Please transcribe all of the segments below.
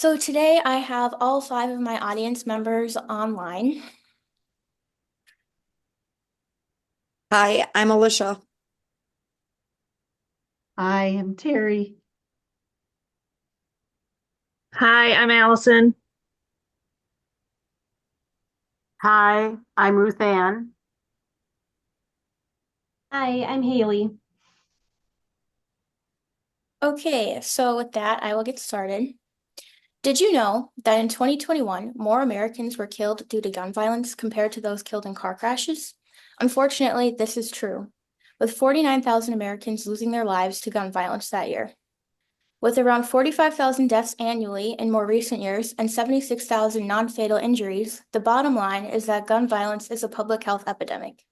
So today I have all five of my audience members online. Hi, I'm Alicia. I am Terry. Hi, I'm Allison. Hi, I'm Ruth Ann. Hi, I'm Haley. Okay, so with that, I will get started. Did you know that in 2021, more Americans were killed due to gun violence compared to those killed in car crashes? Unfortunately, this is true, with 49,000 Americans losing their lives to gun violence that year. With around 45,000 deaths annually in more recent years and 76,000 non-fatal injuries, the bottom line is that gun violence is a public health epidemic.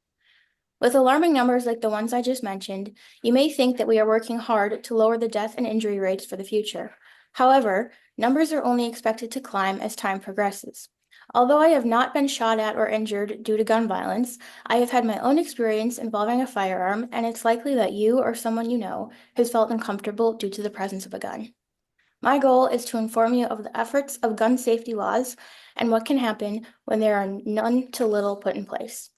With alarming numbers like the ones I just mentioned, you may think that we are working hard to lower the death and injury rates for the future. However, numbers are only expected to climb as time progresses. Although I have not been shot at or injured due to gun violence, I have had my own experience involving a firearm, and it's likely that you or someone you know has felt uncomfortable due to the presence of a gun. My goal is to inform you of the efforts of gun safety laws and what can happen when there are none to little put in place.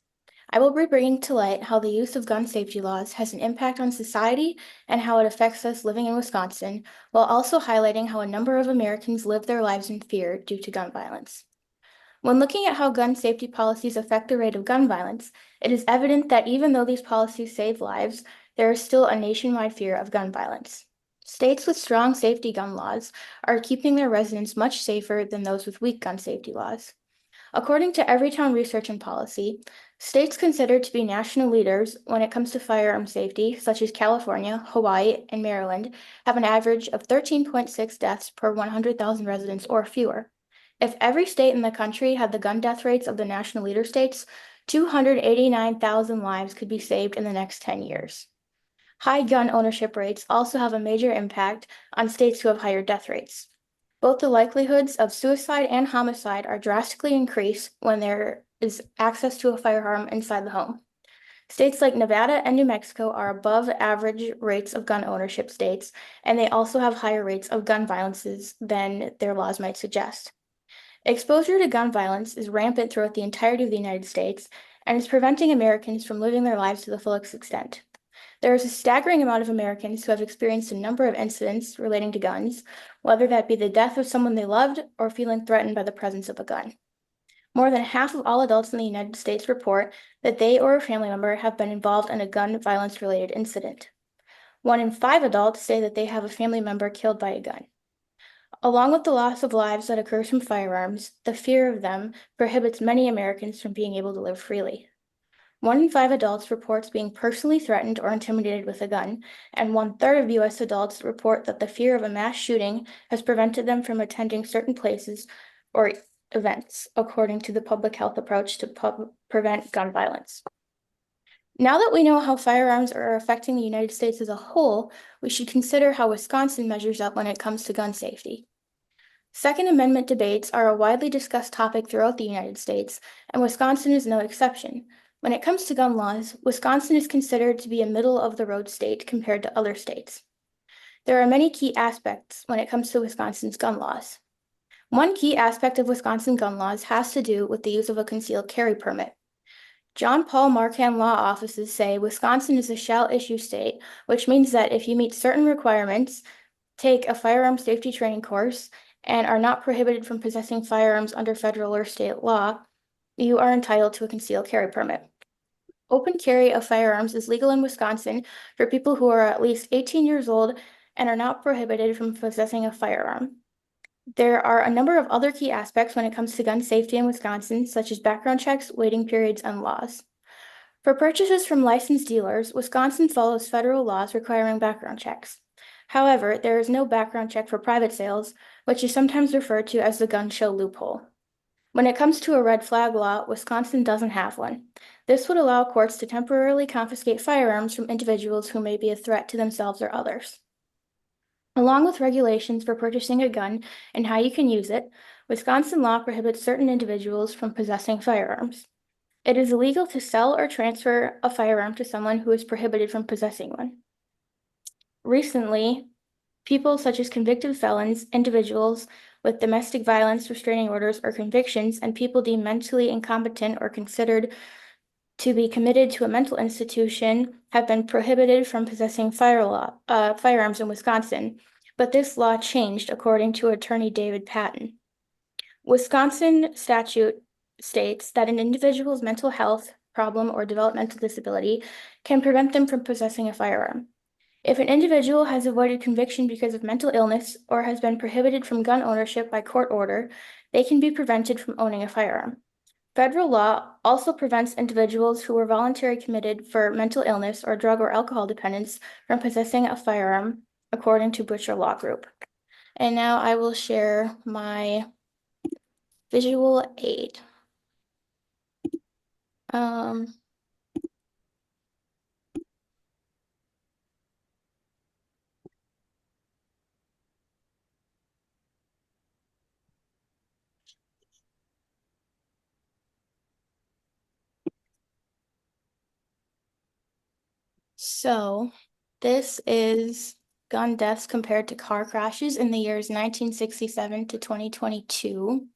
I will be bringing to light how the use of gun safety laws has an impact on society and how it affects us living in Wisconsin, while also highlighting how a number of Americans live their lives in fear due to gun violence. When looking at how gun safety policies affect the rate of gun violence, it is evident that even though these policies save lives, there is still a nationwide fear of gun violence. States with strong safety gun laws are keeping their residents much safer than those with weak gun safety laws. According to Everytown Research and Policy, states considered to be national leaders when it comes to firearm safety, such as California, Hawaii, and Maryland, have an average of 13.6 deaths per 100,000 residents or fewer. If every state in the country had the gun death rates of the national leader states, 289,000 lives could be saved in the next 10 years. High gun ownership rates also have a major impact on states who have higher death rates. Both the likelihoods of suicide and homicide are drastically increased when there is access to a firearm inside the home. States like Nevada and New Mexico are above average rates of gun ownership states, and they also have higher rates of gun violences than their laws might suggest. Exposure to gun violence is rampant throughout the entirety of the United States and is preventing Americans from living their lives to the fullest extent. There is a staggering amount of Americans who have experienced a number of incidents relating to guns, whether that be the death of someone they loved or feeling threatened by the presence of a gun. More than half of all adults in the United States report that they or a family member have been involved in a gun violence-related incident. 1 in 5 adults say that they have a family member killed by a gun. Along with the loss of lives that occurs from firearms, the fear of them prohibits many Americans from being able to live freely. 1 in 5 adults reports being personally threatened or intimidated with a gun, and 1/3 of U.S. adults report that the fear of a mass shooting has prevented them from attending certain places or events, according to the public health approach to prevent gun violence. Now that we know how firearms are affecting the United States as a whole, we should consider how Wisconsin measures up when it comes to gun safety. Second Amendment debates are a widely discussed topic throughout the United States, and Wisconsin is no exception. When it comes to gun laws, Wisconsin is considered to be a middle-of-the-road state compared to other states. There are many key aspects when it comes to Wisconsin's gun laws. One key aspect of Wisconsin gun laws has to do with the use of a concealed carry permit. John Paul Marquand law offices say Wisconsin is a shall issue state, which means that if you meet certain requirements, take a firearm safety training course, and are not prohibited from possessing firearms under federal or state law, you are entitled to a concealed carry permit. Open carry of firearms is legal in Wisconsin for people who are at least 18 years old and are not prohibited from possessing a firearm. There are a number of other key aspects when it comes to gun safety in Wisconsin, such as background checks, waiting periods, and laws. For purchases from licensed dealers, Wisconsin follows federal laws requiring background checks. However, there is no background check for private sales, which is sometimes referred to as the gun show loophole. When it comes to a red flag law, Wisconsin doesn't have one. This would allow courts to temporarily confiscate firearms from individuals who may be a threat to themselves or others. Along with regulations for purchasing a gun and how you can use it, Wisconsin law prohibits certain individuals from possessing firearms. It is illegal to sell or transfer a firearm to someone who is prohibited from possessing one. Recently, people such as convicted felons, individuals with domestic violence, restraining orders, or convictions, and people deemed mentally incompetent or considered to be committed to a mental institution have been prohibited from possessing firearms in Wisconsin. But this law changed, according to Attorney David Patton. Wisconsin statute states that an individual's mental health problem or developmental disability can prevent them from possessing a firearm. If an individual has avoided conviction because of mental illness or has been prohibited from gun ownership by court order, they can be prevented from owning a firearm. Federal law also prevents individuals who were voluntarily committed for mental illness or drug or alcohol dependence from possessing a firearm, according to Butcher Law Group. And now I will share my visual aid. So this is gun deaths compared to car crashes in the years 1967 to 2022.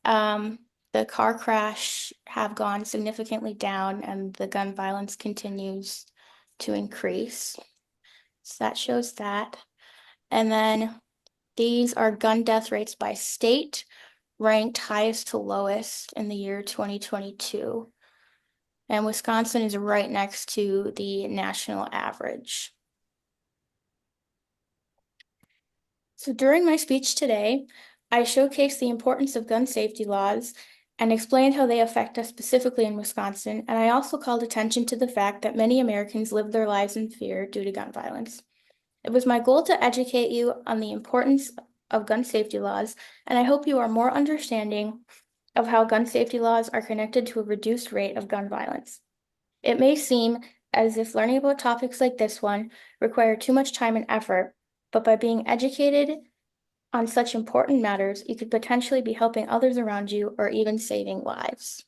The car crash have gone significantly down and the gun violence continues to increase. So that shows that. And then these are gun death rates by state, ranked highest to lowest in the year 2022. And Wisconsin is right next to the national average. So during my speech today, I showcased the importance of gun safety laws and explained how they affect us specifically in Wisconsin, and I also called attention to the fact that many Americans live their lives in fear due to gun violence. It was my goal to educate you on the importance of gun safety laws, and I hope you are more understanding of how gun safety laws are connected to a reduced rate of gun violence. It may seem as if learning about topics like this one require too much time and effort, but by being educated on such important matters, you could potentially be helping others around you or even saving lives.